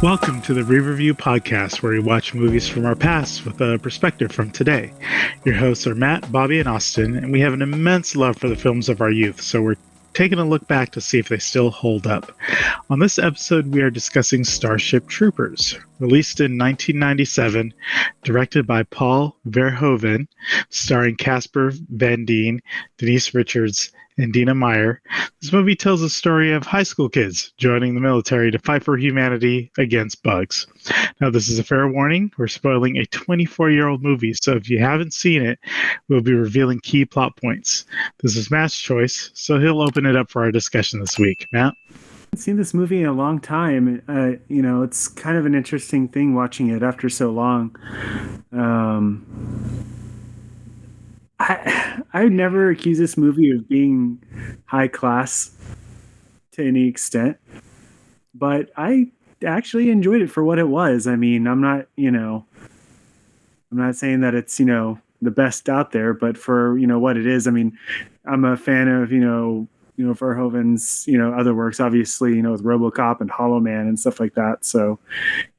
Welcome to the ReReview podcast, where we watch movies from our past with a perspective from today. Your hosts are Matt, Bobby, and Austin, and we have an immense love for the films of our youth, so we're taking a look back to see if they still hold up. On this episode, we are discussing Starship Troopers, released in 1997, directed by Paul Verhoeven, starring Caspar Van Dean, Denise Richards, and Dina Meyer. This movie tells the story of high school kids joining the military to fight for humanity against bugs. Now, this is a fair warning. We're spoiling a 24-year-old movie, so if you haven't seen it, we'll be revealing key plot points. This is Matt's choice, so he'll open it up for our discussion this week. Matt? I haven't seen this movie in a long time. It's kind of an interesting thing watching it after so long. I would never accuse this movie of being high class to any extent, but I actually enjoyed it for what it was. I mean, I'm not saying that it's, the best out there, but for, what it is, I mean, I'm a fan of, Verhoeven's, other works, obviously, with RoboCop and Hollow Man and stuff like that. So,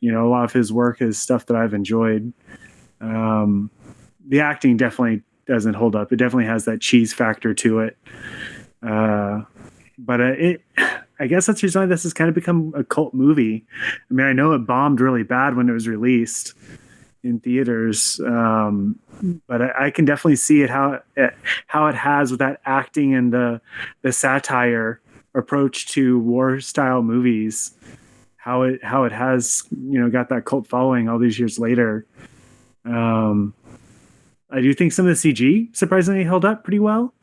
a lot of his work is stuff that I've enjoyed. The acting definitely doesn't hold up. It definitely has that cheese factor to it. I guess that's the reason why this has kind of become a cult movie. I mean, I know it bombed really bad when it was released in theaters, but I can definitely see it how it has with that acting and the satire approach to war style movies. How it has got that cult following all these years later. I do think some of the CG surprisingly held up pretty well.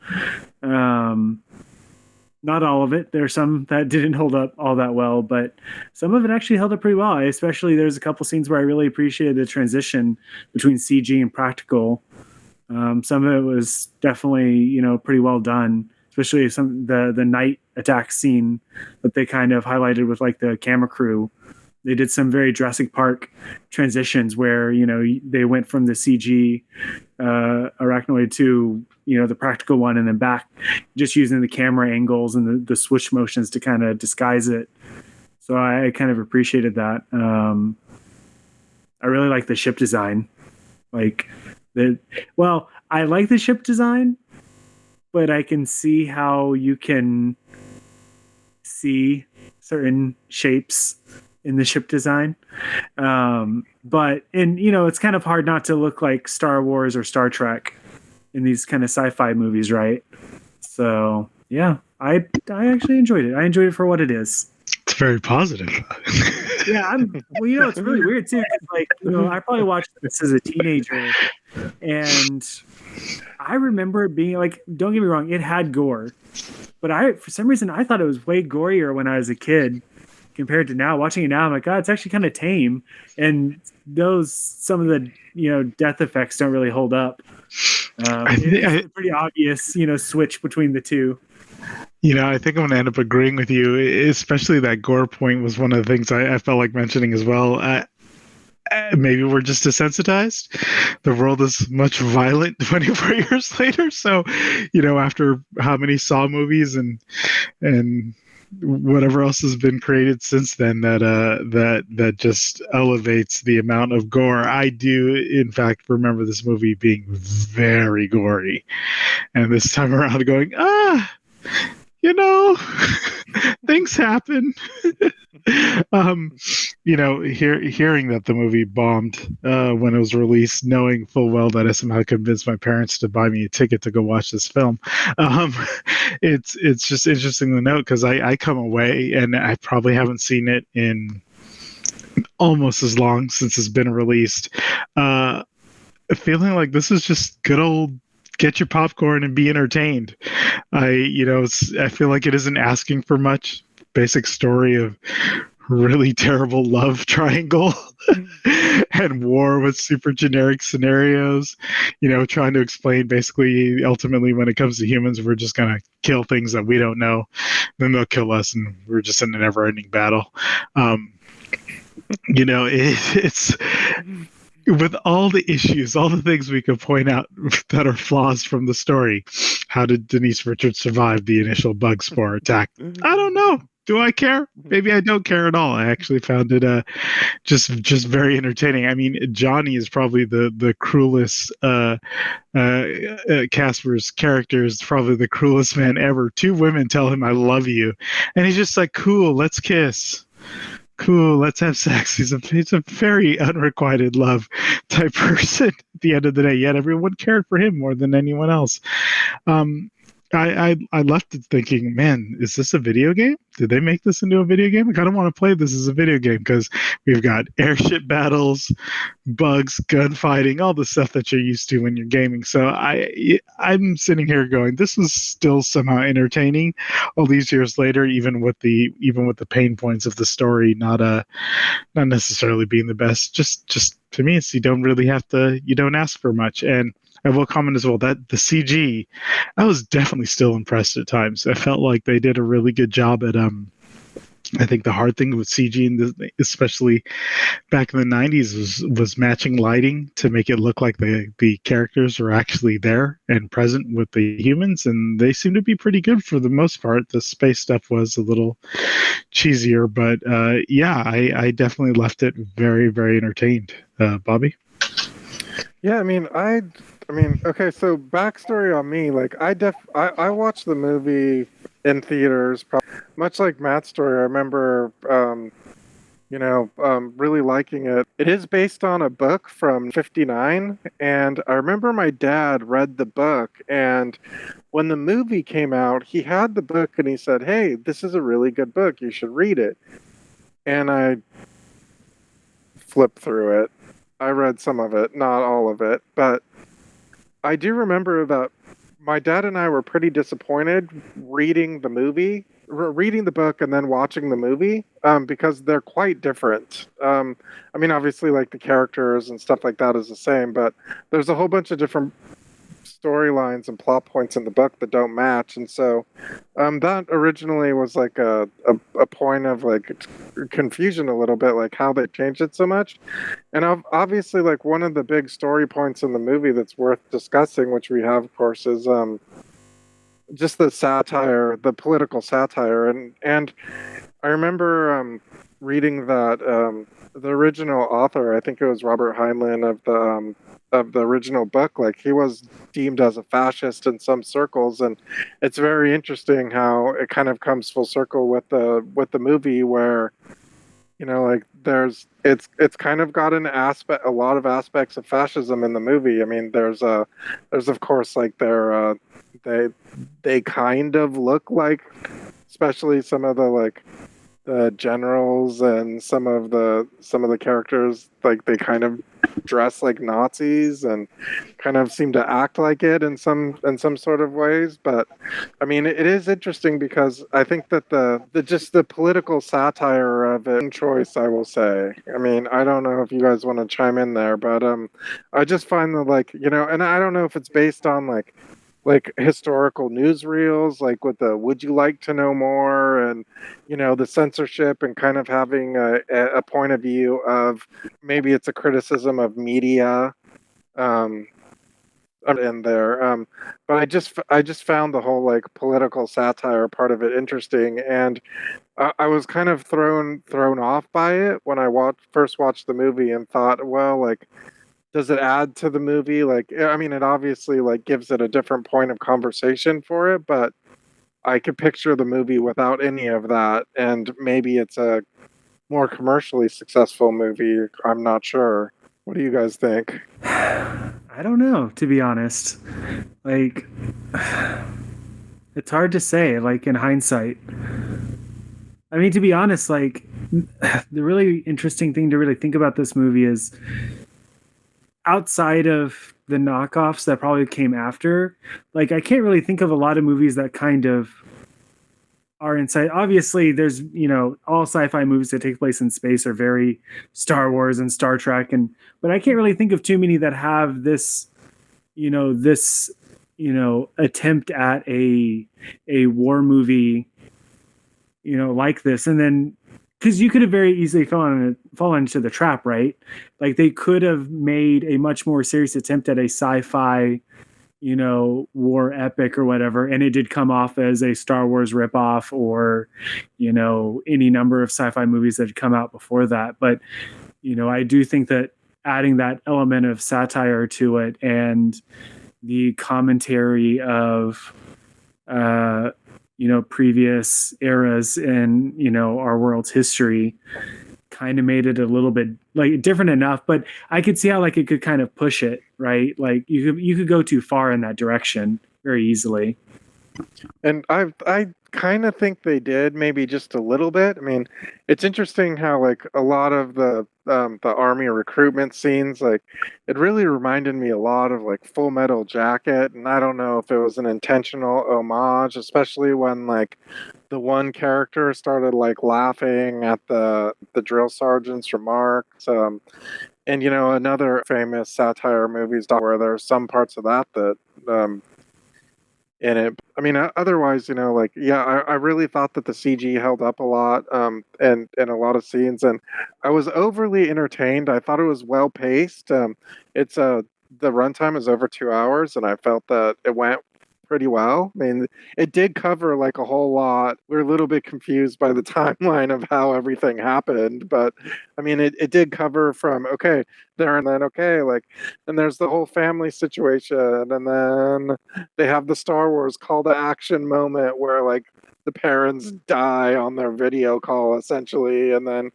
Not all of it. There are some that didn't hold up all that well, but some of it actually held up pretty well. Especially there's a couple scenes where I really appreciated the transition between CG and practical. Some of it was definitely, pretty well done, especially the night attack scene that they kind of highlighted with like the camera crew. They did some very Jurassic Park transitions where, they went from the CG arachnoid to, the practical one and then back, just using the camera angles and the switch motions to kind of disguise it. So I kind of appreciated that. I really like the ship design. I like the ship design, but I can see how you can see certain shapes in the ship design. It's kind of hard not to look like Star Wars or Star Trek in these kind of sci-fi movies, right? So yeah, I actually enjoyed it. I enjoyed it for what it is. It's very positive. Yeah, it's really weird too. I probably watched this as a teenager, and I remember it being like, don't get me wrong, it had gore, but for some reason I thought it was way gorier when I was a kid compared to now. Watching it now, I'm like, God, it's actually kind of tame, and some of the death effects don't really hold up. It's a pretty obvious switch between the two. I think I'm going to end up agreeing with you, especially that gore point was one of the things I felt like mentioning as well. Maybe we're just desensitized. The world is much violent 24 years later. So, after how many Saw movies and whatever else has been created since then, that just elevates the amount of gore. I do, in fact, remember this movie being very gory, and this time around going, things happen. Hearing that the movie bombed when it was released, knowing full well that I somehow convinced my parents to buy me a ticket to go watch this film, it's just interesting to note, because I come away, and I probably haven't seen it in almost as long since it's been released, feeling like this is just good old get your popcorn and be entertained. I feel like it isn't asking for much. Basic story of really terrible love triangle and war with super generic scenarios, trying to explain basically ultimately when it comes to humans, we're just going to kill things that we don't know, then they'll kill us, and we're just in a never-ending battle. It's with all the issues, all the things we could point out that are flaws from the story. How did Denise Richards survive the initial bug spore attack? I don't know. Do I care? Maybe I don't care at all. I actually found it just very entertaining. I mean, Johnny is probably the cruelest. Casper's character is probably the cruelest man ever. Two women tell him, "I love you," and he's just like, "Cool, let's kiss." Cool, let's have sex. He's a very unrequited love type person at the end of the day, yet everyone cared for him more than anyone else. Um, I left it thinking, man, is this a video game? Did they make this into a video game? I kind of want to play this as a video game because we've got airship battles, bugs, gunfighting, all the stuff that you're used to when you're gaming. So I'm sitting here going, this is still somehow entertaining all these years later, even with the pain points of the story not necessarily being the best. Just to me, it's you don't ask for much. And I will comment as well that the CG, I was definitely still impressed at times. I felt like they did a really good job at I think the hard thing with CG, especially back in the 90s, was matching lighting to make it look like the characters were actually there and present with the humans, and they seem to be pretty good for the most part. The space stuff was a little cheesier, but yeah, I definitely left it very, very entertained. Bobby? Yeah, okay, so backstory on me, like I watched the movie in theaters, much like Matt's story. I remember, really liking it. It is based on a book from '59, and I remember my dad read the book, and when the movie came out, he had the book and he said, "Hey, this is a really good book. You should read it." And I flipped through it. I read some of it, not all of it, but I do remember that my dad and I were pretty disappointed reading the book and then watching the movie, because they're quite different. Obviously, like the characters and stuff like that is the same, but there's a whole bunch of different storylines and plot points in the book that don't match, and so that originally was like a point of like confusion a little bit, like how they changed it so much. And obviously, like one of the big story points in the movie that's worth discussing, which we have, of course, is just the satire, the political satire, and I remember reading that the original author, I think it was Robert Heinlein of the original book, like he was deemed as a fascist in some circles, and it's very interesting how it kind of comes full circle with the movie, where like it's kind of got a lot of aspects of fascism in the movie. I mean, there's of course like they kind of look like, especially some of the generals and some of the characters, like they kind of dress like Nazis and kind of seem to act like it in some sort of ways. But I mean, it is interesting because I think that the political satire of it, choice, I will say. I mean, I don't know if you guys want to chime in there, but I just find that and I don't know if it's based on like historical newsreels, like with the "Would you like to know more?" and the censorship, and kind of having a point of view of maybe it's a criticism of media in there. But I just found the whole like political satire part of it interesting, and I was kind of thrown off by it when I first watched the movie, and thought, well, like, does it add to the movie? Like, I mean, it obviously like gives it a different point of conversation for it, but I could picture the movie without any of that, and maybe it's a more commercially successful movie. I'm not sure. What do you guys think? I don't know, to be honest. Like, it's hard to say, like, in hindsight. I mean, to be honest, like, the really interesting thing to really think about this movie is, outside of the knockoffs that probably came after, like, I can't really think of a lot of movies that kind of are inside. Obviously, there's, all sci-fi movies that take place in space are very Star Wars and Star Trek, but I can't really think of too many that have this, attempt at a war movie, like this. And then, because you could have very easily fallen into the trap, right? Like, they could have made a much more serious attempt at a sci-fi, war epic or whatever, and it did come off as a Star Wars ripoff or, any number of sci-fi movies that had come out before that. But, I do think that adding that element of satire to it and the commentary of, previous eras in, our world's history kind of made it a little bit like different enough, but I could see how like it could kind of push it, right? Like you could go too far in that direction very easily. And I kind of think they did, maybe just a little bit. I mean, it's interesting how like a lot of the army recruitment scenes, like it really reminded me a lot of like Full Metal Jacket, and I don't know if it was an intentional homage, especially when like the one character started like laughing at the drill sergeant's remarks. And another famous satire movies where there's some parts of that in it. I mean, otherwise, I really thought that the CG held up a lot, and in a lot of scenes, and I was overly entertained. I thought it was well paced. It's the runtime is over 2 hours, and I felt that it went pretty well. I mean, it did cover like a whole lot. We're a little bit confused by the timeline of how everything happened, but I mean, it did cover from okay there and then okay, like, and there's the whole family situation, and then they have the Star Wars call to action moment where like the parents die on their video call essentially, and then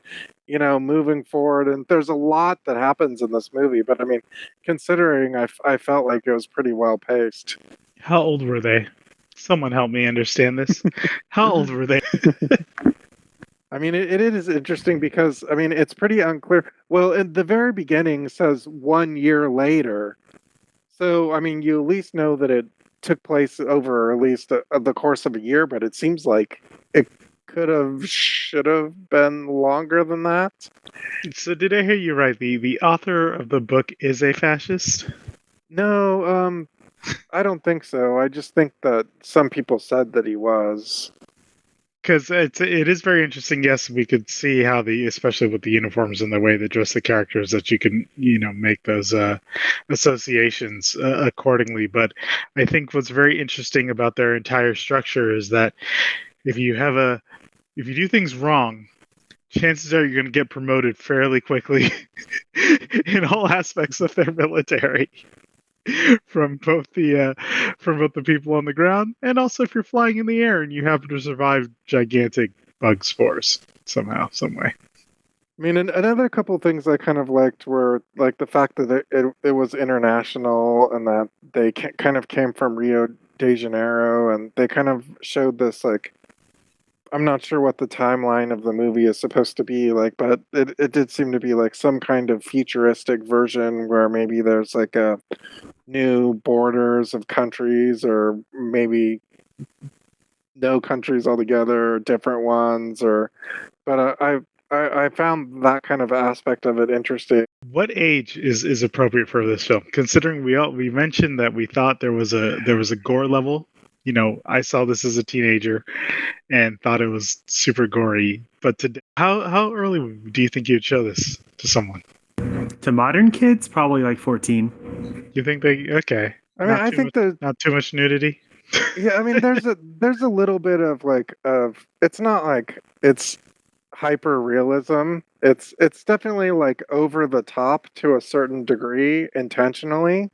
moving forward, and there's a lot that happens in this movie, but I mean, considering I felt like it was pretty well paced. How old were they? Someone help me understand this. How old were they? I mean, it is interesting because, I mean, it's pretty unclear. Well, in the very beginning says 1 year later. So, I mean, you at least know that it took place over at least the course of a year, but it seems like it should have been longer than that. So did I hear you right? The author of the book is a fascist? No, I don't think so. I just think that some people said that he was. Because it is very interesting. Yes, we could see how especially with the uniforms and the way they dress the characters, that you can, make those associations accordingly. But I think what's very interesting about their entire structure is that if you do things wrong, chances are you're going to get promoted fairly quickly in all aspects of their military. From both the people on the ground, and also if you're flying in the air and you happen to survive gigantic bug spores somehow, some way. I mean, another couple of things I kind of liked were like the fact that it was international, and that they kind of came from Rio de Janeiro, and they kind of showed this like, I'm not sure what the timeline of the movie is supposed to be like, but it did seem to be like some kind of futuristic version where maybe there's like a new borders of countries, or maybe no countries altogether, or different ones, but I found that kind of aspect of it interesting. What age is appropriate for this film? Considering we mentioned that we thought there was a gore level. I saw this as a teenager and thought it was super gory. But today, how early do you think you'd show this to someone? To modern kids, probably like 14. You think they okay? I mean, I think not too much nudity. Yeah, I mean, there's a little bit of it's not like it's hyper realism. It's definitely like over the top to a certain degree intentionally.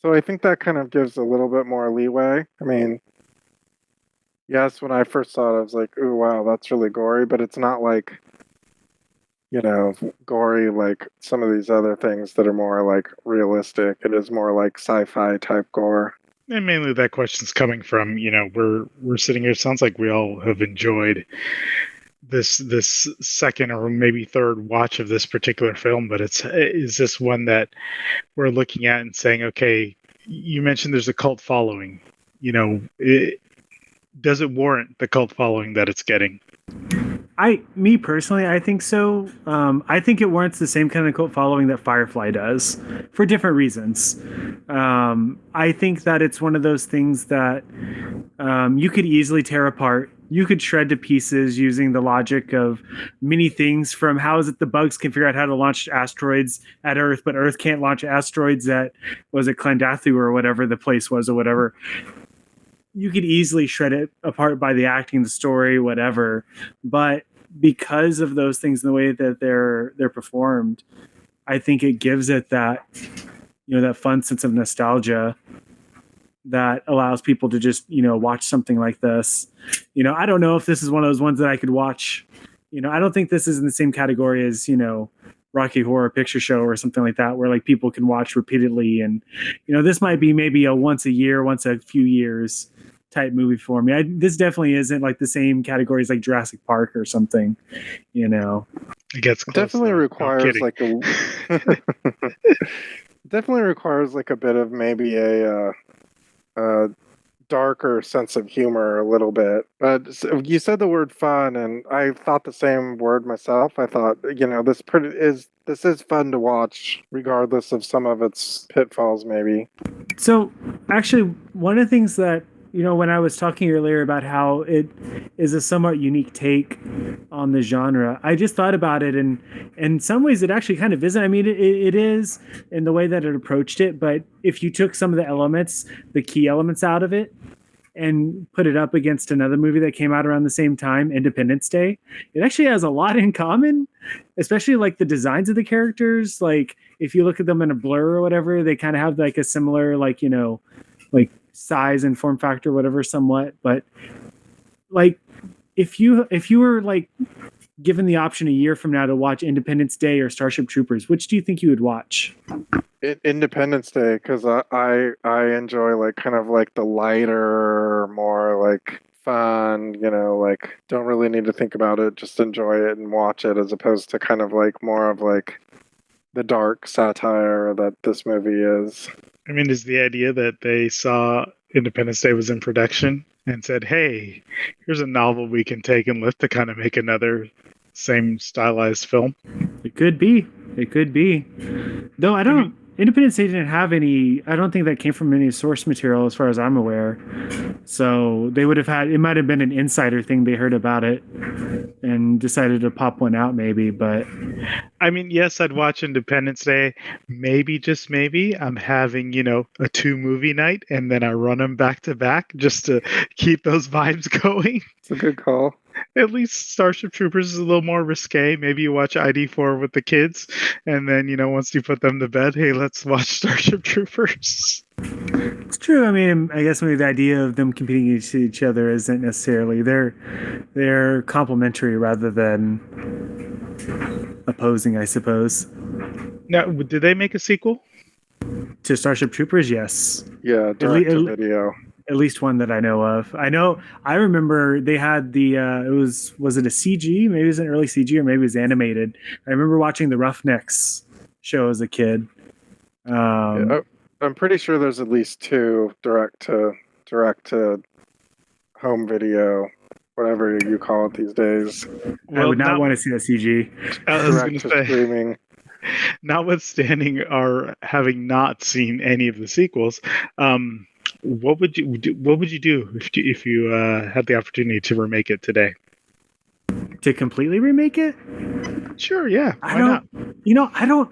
So I think that kind of gives a little bit more leeway. I mean, yes, when I first saw it, I was like, "Ooh, wow, that's really gory," but it's not like, gory like some of these other things that are more like realistic. It is more like sci-fi type gore. And mainly that question's coming from, we're sitting here. It sounds like we all have enjoyed this second or maybe third watch of this particular film, but is this one that we're looking at and saying, okay, you mentioned there's a cult following, does it warrant the cult following that it's getting? Me personally, I think so. I think it warrants the same kind of cult following that Firefly does for different reasons. I think that it's one of those things that you could easily tear apart you could shred to pieces using the logic of many things, from how is it the bugs can figure out how to launch asteroids at Earth, but Earth can't launch asteroids at, was it Klendathu or whatever the place was or whatever. You could easily shred it apart by the acting, the story, whatever. But because of those things and the way that they're performed, I think it gives it that, that fun sense of nostalgia that allows people to just, watch something like this. I don't know if this is one of those ones that I could watch. I don't think this is in the same category as, Rocky Horror Picture Show or something like that, where like people can watch repeatedly. And, this might be maybe a once a year, once a few years type movie for me. This definitely isn't like the same category as like Jurassic Park or something, It gets close, definitely though. requires like a definitely requires like a bit of maybe a darker sense of humor a little bit. But you said the word fun, and I thought the same word myself. I thought, this is fun to watch, regardless of some of its pitfalls, maybe. So actually, one of the things that, when I was talking earlier about how it is a somewhat unique take on the genre, I just thought about it, and in some ways it actually kind of isn't. I mean, it is in the way that it approached it, but if you took some of the elements, the key elements out of it, and put it up against another movie that came out around the same time, Independence Day, it actually has a lot in common, especially like the designs of the characters. Like if you look at them in a blur or whatever, they kind of have like a similar, like, like size and form factor, whatever, somewhat. But like if you were like given the option a year from now to watch Independence Day or Starship Troopers, which do you think you would watch? Independence Day, because I enjoy like kind of like the lighter, more like fun, like don't really need to think about it, just enjoy it and watch it, as opposed to kind of like more of like the dark satire that this movie is. I mean, is the idea that they saw Independence Day was in production and said, hey, here's a novel we can take and lift to kind of make another same stylized film? It could be. Though Independence Day didn't have any, I don't think that came from any source material as far as I'm aware. So they would have had, it might have been an insider thing. They heard about it and decided to pop one out maybe, but. I mean, yes, I'd watch Independence Day. Maybe, just maybe, I'm having, a 2-movie night and then I run them back to back just to keep those vibes going. It's a good call. At least Starship Troopers is a little more risque. Maybe you watch ID4 with the kids, and then, once you put them to bed, hey, let's watch Starship Troopers. It's true. I mean, I guess maybe the idea of them competing against each other isn't necessarily, they're complementary rather than opposing, I suppose. Now, did they make a sequel to Starship Troopers? Yes. Yeah, direct to video. At least one that I know of. I remember they had the, was it a CG? Maybe it was an early CG or maybe it was animated. I remember watching the Roughnecks show as a kid. I'm pretty sure there's at least 2 direct to home video, whatever you call it these days. Well, I would not want to see that CG. I was going to say, streaming. Notwithstanding our having not seen any of the sequels, what would you do if you had the opportunity to remake it today? To completely remake it? Sure, yeah. I don't.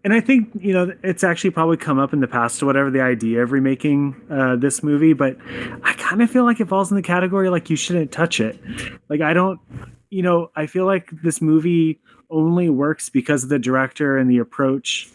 And I think, it's actually probably come up in the past or whatever, the idea of remaking this movie, but I kind of feel like it falls in the category like you shouldn't touch it. Like I don't, I feel like this movie only works because of the director and the approach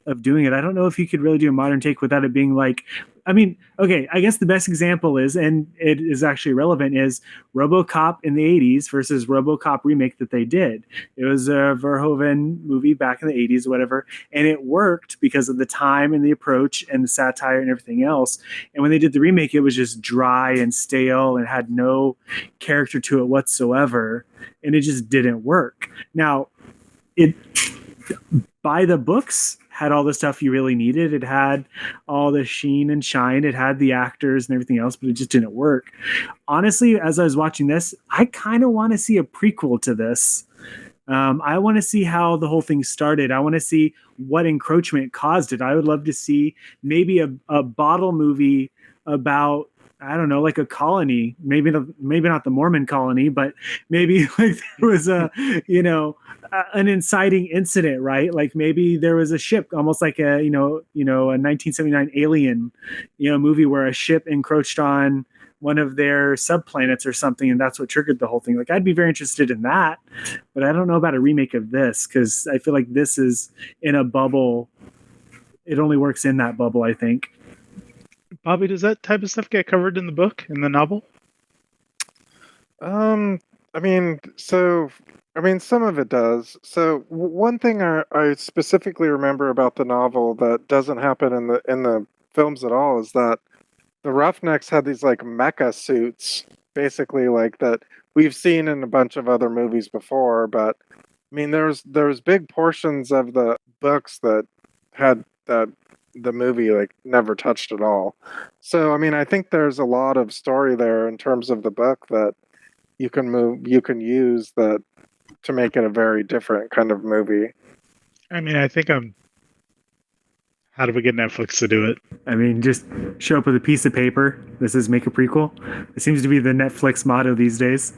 of doing it. I don't know if you could really do a modern take without it being like, I mean, okay, I guess the best example is, and it is actually relevant, is RoboCop in the 80s versus RoboCop remake that they did. It was a Verhoeven movie back in the 80s or whatever, and it worked because of the time and the approach and the satire and everything else. And when they did the remake, it was just dry and stale and had no character to it whatsoever, and it just didn't work. Now, it, by the books, had all the stuff you really needed. It had all the sheen and shine. It had the actors and everything else, but it just didn't work. Honestly, as I was watching this, I kind of want to see a prequel to this. I want to see how the whole thing started. I want to see what encroachment caused it. I would love to see maybe a bottle movie about I don't know, like a colony, maybe not the Mormon colony, but maybe like there was an inciting incident, right? Like maybe there was a ship, almost like a 1979 Alien, movie where a ship encroached on one of their subplanets or something, and that's what triggered the whole thing. Like I'd be very interested in that, but I don't know about a remake of this because I feel like this is in a bubble. It only works in that bubble, I think. Bobby, does that type of stuff get covered in the book, in the novel? Some of it does. So one thing I specifically remember about the novel that doesn't happen in the films at all is that the Roughnecks had these like mecha suits, basically like that we've seen in a bunch of other movies before. But I mean, there's big portions of the books that had that the movie like never touched at all. So I mean, I think there's a lot of story there in terms of the book that you can use that to make it a very different kind of movie. I mean, I think how do we get Netflix to do it? I mean, just show up with a piece of paper. This is make a prequel. It seems to be the Netflix motto these days.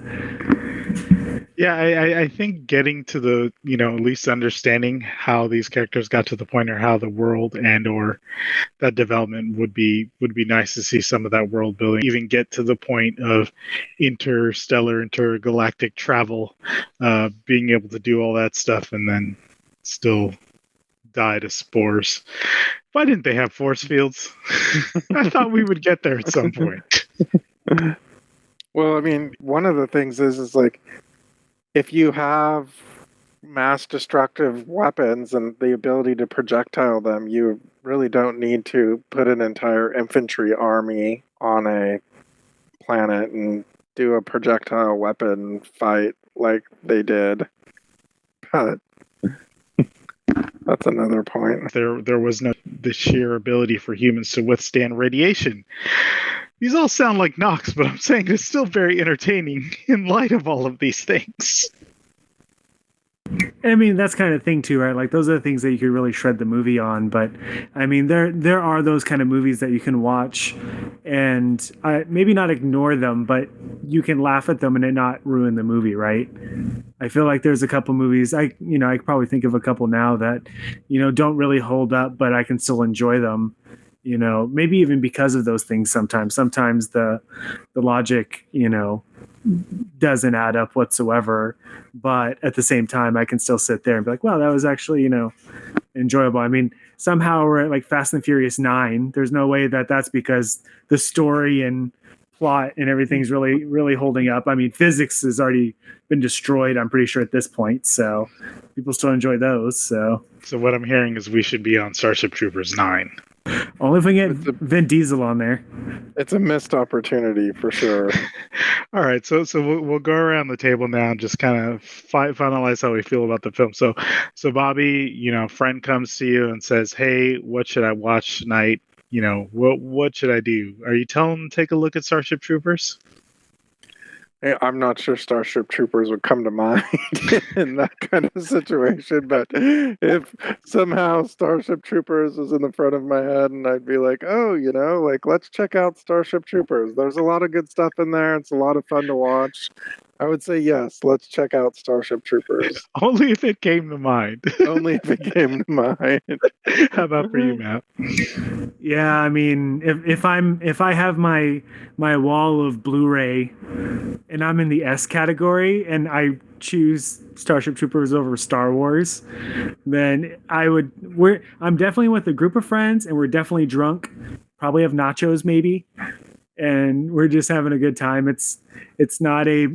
Yeah, I think getting to the, at least understanding how these characters got to the point or how the world and or that development would be nice to see some of that world building, even get to the point of intergalactic travel, being able to do all that stuff and then still die to spores. Why didn't they have force fields? I thought we would get there at some point. Well, I mean, one of the things is like, if you have mass destructive weapons and the ability to projectile them, you really don't need to put an entire infantry army on a planet and do a projectile weapon fight like they did. But that's another point. There was no the sheer ability for humans to withstand radiation. These all sound like knocks, but I'm saying it's still very entertaining in light of all of these things. I mean, that's kind of thing too, right? Like those are the things that you could really shred the movie on. But I mean, there are those kind of movies that you can watch and maybe not ignore them, but you can laugh at them and it not ruin the movie, right? I feel like there's a couple movies I could probably think of a couple now that don't really hold up, but I can still enjoy them. Maybe even because of those things sometimes the logic, doesn't add up whatsoever. But at the same time, I can still sit there and be like, wow, that was actually, enjoyable. I mean, somehow we're at like Fast and Furious 9. There's no way that that's because the story and plot and everything's really, really holding up. I mean, physics has already been destroyed, I'm pretty sure, at this point. So people still enjoy those. So what I'm hearing is we should be on Starship Troopers 9. Only if we get Vin Diesel on there. It's a missed opportunity for sure. All right, so we'll go around the table now and just kind of finalize how we feel about the film. So Bobby, friend comes to you and says, "Hey, what should I watch tonight? What should I do?" Are you telling him to take a look at Starship Troopers? Hey, I'm not sure Starship Troopers would come to mind in that kind of situation, but if somehow Starship Troopers was in the front of my head and I'd be like, oh, let's check out Starship Troopers. There's a lot of good stuff in there. It's a lot of fun to watch. I would say yes, let's check out Starship Troopers. Only if it came to mind. Only if it came to mind. How about for you, Matt? Yeah, I mean, if I have my wall of Blu-ray and I'm in the S category and I choose Starship Troopers over Star Wars, then I'm definitely with a group of friends and we're definitely drunk. Probably have nachos maybe. And we're just having a good time. It's not a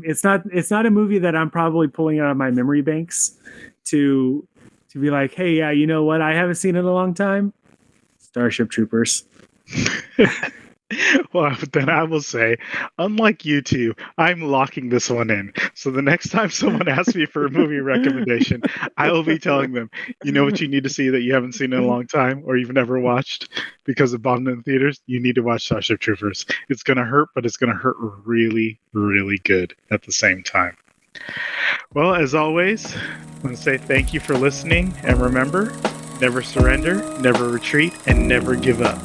movie that I'm probably pulling out of my memory banks to be like, hey, yeah, you know what? I haven't seen it in a long time. Starship Troopers. Well, then I will say, unlike you two, I'm locking this one in. So the next time someone asks me for a movie recommendation, I will be telling them, you know what you need to see that you haven't seen in a long time or you've never watched because it bombed in the theaters? You need to watch Starship Troopers. It's going to hurt, but it's going to hurt really, really good at the same time. Well, as always, I want to say thank you for listening. And remember, never surrender, never retreat, and never give up.